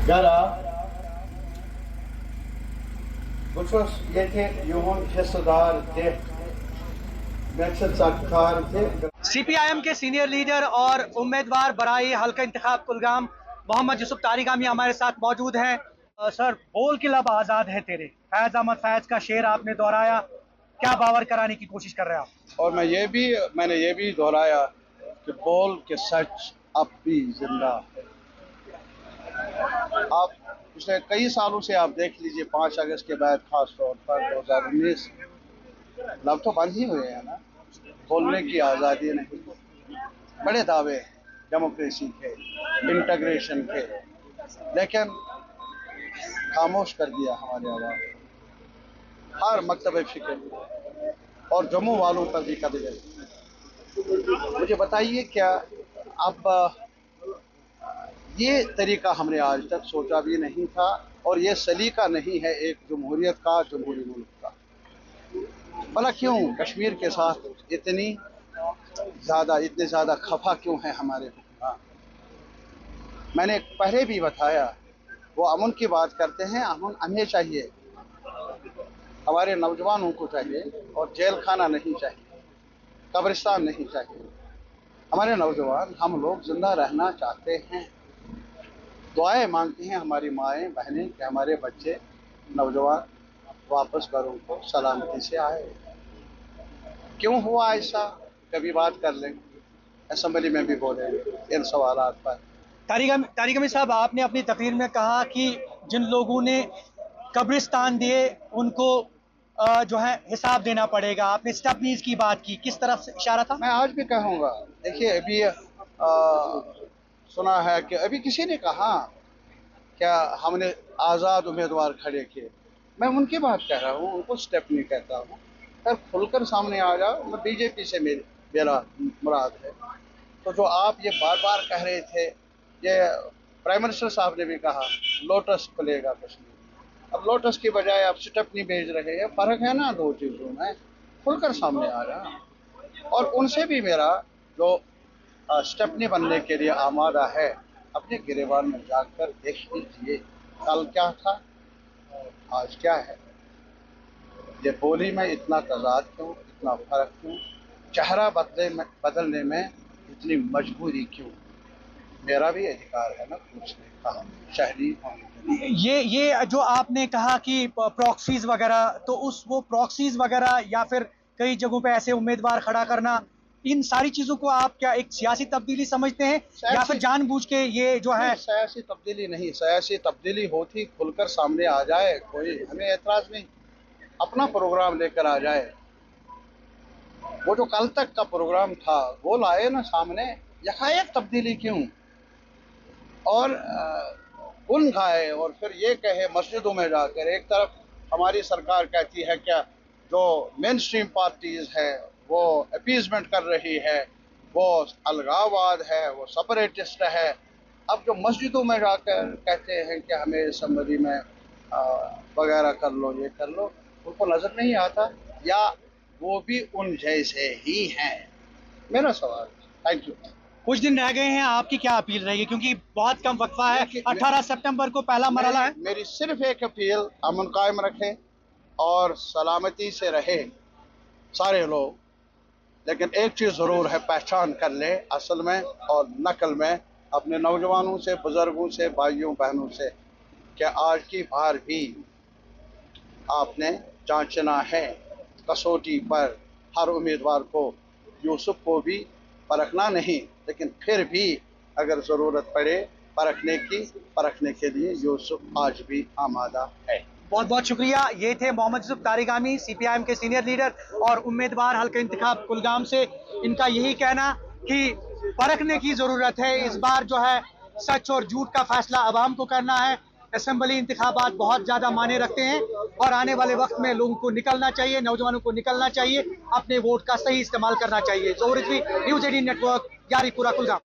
Gara, Buchos yete yohun hissadar de Mexit Sarkar de CPIM के senior leader और उम्मीदवार बराई हल्का इंतखाब कुलगाम मोहम्मद यूसुफ तारिगामी हमारे साथ मौजूद हैं। सर, बोल के लब आज़ाद है तेरे, फैज़ अहमद फैज़ का शेर आपने दोहराया, क्या बावर कराने की कोशिश कर रहे हैं आप? और मैंने ये भी दोहराया कि बोल के सच अब भी जिंदा है। आप पिछले कई सालों से आप देख लीजिए, 5 अगस्त के बाद खास तौर पर 2019 लब तो बंद ही हुए हैं ना, बोलने की आज़ादी नहीं। बड़े दावे डेमोक्रेसी के, इंटीग्रेशन के, लेकिन खामोश कर दिया हमारे आवाम। हर मकतब फिक्र और जम्मू वालों पर भी कदम गए। मुझे बताइए, क्या अब ये तरीका हमने आज तक सोचा भी नहीं था, और ये सलीका नहीं है एक जमहूरियत का, जमहूरी मुल्क का। भला क्यों कश्मीर के साथ इतने ज़्यादा खफा क्यों है हमारे हुक्मरान? मैंने पहले भी बताया, वो अमन की बात करते हैं। अमन हमें चाहिए, हमारे नौजवानों को चाहिए, और जेल खाना नहीं चाहिए, कब्रिस्तान नहीं चाहिए। हमारे नौजवान, हम लोग जिंदा रहना चाहते हैं। दुआएं मांगती हैं हमारी माएँ बहनें कि हमारे बच्चे नौजवान वापस घरों को सलामती से आए। क्यों हुआ ऐसा, कभी बात कर लें, असेंबली में भी बोले इन सवालात पर। तारिगामी साहब, आपने अपनी तकरीर में कहा कि जिन लोगों ने कब्रिस्तान दिए उनको जो है हिसाब देना पड़ेगा। आपने स्टपनीज की बात की, किस तरफ से इशारा था? मैं आज भी कहूँगा, देखिए अभी सुना है कि अभी किसी ने कहा क्या हमने आज़ाद उम्मीदवार खड़े किए। मैं उनकी बात कह रहा हूँ, उनको स्टेप नहीं कहता हूँ। अगर खुलकर सामने आ जाओ, मैं बीजेपी से मेरा मुराद है। तो जो आप ये बार बार कह रहे थे, ये प्राइम मिनिस्टर साहब ने भी कहा लोटस खुलेगा कश्मीर। अब लोटस की बजाय आप स्टेपनी भेज रहे हैं। फ़र्क है ना दो चीज़ों में। खुलकर सामने आ रहा, और उनसे भी मेरा जो स्टेपनी बनने के लिए आमादा है, अपने गिरेबान में जाकर देख लीजिए, कल क्या था, आज क्या है। ये बोली में इतना तजाद क्यों, इतना फर्क क्यों, चेहरा बदलने में इतनी मजबूरी क्यों? मेरा भी अधिकार है ना पूछने का, शहरी होने के लिए। ये जो आपने कहा कि प्रॉक्सीज वगैरह, तो वो प्रॉक्सीज वगैरह या फिर कई जगहों पे ऐसे उम्मीदवार खड़ा करना, इन सारी चीजों को आप क्या एक सियासी तब्दीली समझते हैं या फिर जानबूझ के ये जो है? सियासी तब्दीली नहीं, सियासी तब्दीली होती खुलकर सामने आ जाए, कोई हमें एतराज नहीं। अपना प्रोग्राम लेकर आ जाए। वो जो कल तक का प्रोग्राम था वो लाए ना सामने, यकायक तब्दीली क्यों? और गुन खाए और फिर ये कहे मस्जिदों में जाकर, एक तरफ हमारी सरकार कहती है क्या जो मेन स्ट्रीम पार्टीज है वो अपीजमेंट कर रही है, वो अलगाववाद है, वो सेपरेटिस्ट है। अब जो मस्जिदों में जाकर कहते हैं कि हमें असम्बली में वगैरह कर लो, ये कर लो, उनको नजर नहीं आता, या वो भी उन जैसे ही हैं? मेरा सवाल। Thank you. कुछ दिन रह गए हैं, आपकी क्या अपील रहेगी, क्योंकि बहुत कम वक्फा है, 18 सितंबर को पहला मरहला है। मेरी सिर्फ एक अपील, अमन कायम रखे और सलामती से रहे सारे लोग। लेकिन एक चीज़ ज़रूर है, पहचान कर ले असल में और नकल में, अपने नौजवानों से, बुज़ुर्गों से, भाइयों बहनों से, कि आज की बार भी आपने जांचना है कसौटी पर हर उम्मीदवार को। यूसुफ को भी परखना नहीं, लेकिन फिर भी अगर ज़रूरत पड़े परखने के लिए यूसुफ आज भी आमादा है। बहुत बहुत शुक्रिया। ये थे मोहम्मद यूसुफ तारिगामी, सीपीआईएम के सीनियर लीडर और उम्मीदवार हल्का इंतखाब कुलगाम से। इनका यही कहना कि परखने की जरूरत है। इस बार जो है सच और झूठ का फैसला आवाम को करना है। असेंबली इंतखाबात बहुत ज्यादा मायने रखते हैं और आने वाले वक्त में लोगों को निकलना चाहिए, नौजवानों को निकलना चाहिए, अपने वोट का सही इस्तेमाल करना चाहिए। ज़ोहर रिजवी, न्यूज़ 18 नेटवर्क, यारीपुरा, कुलगाम।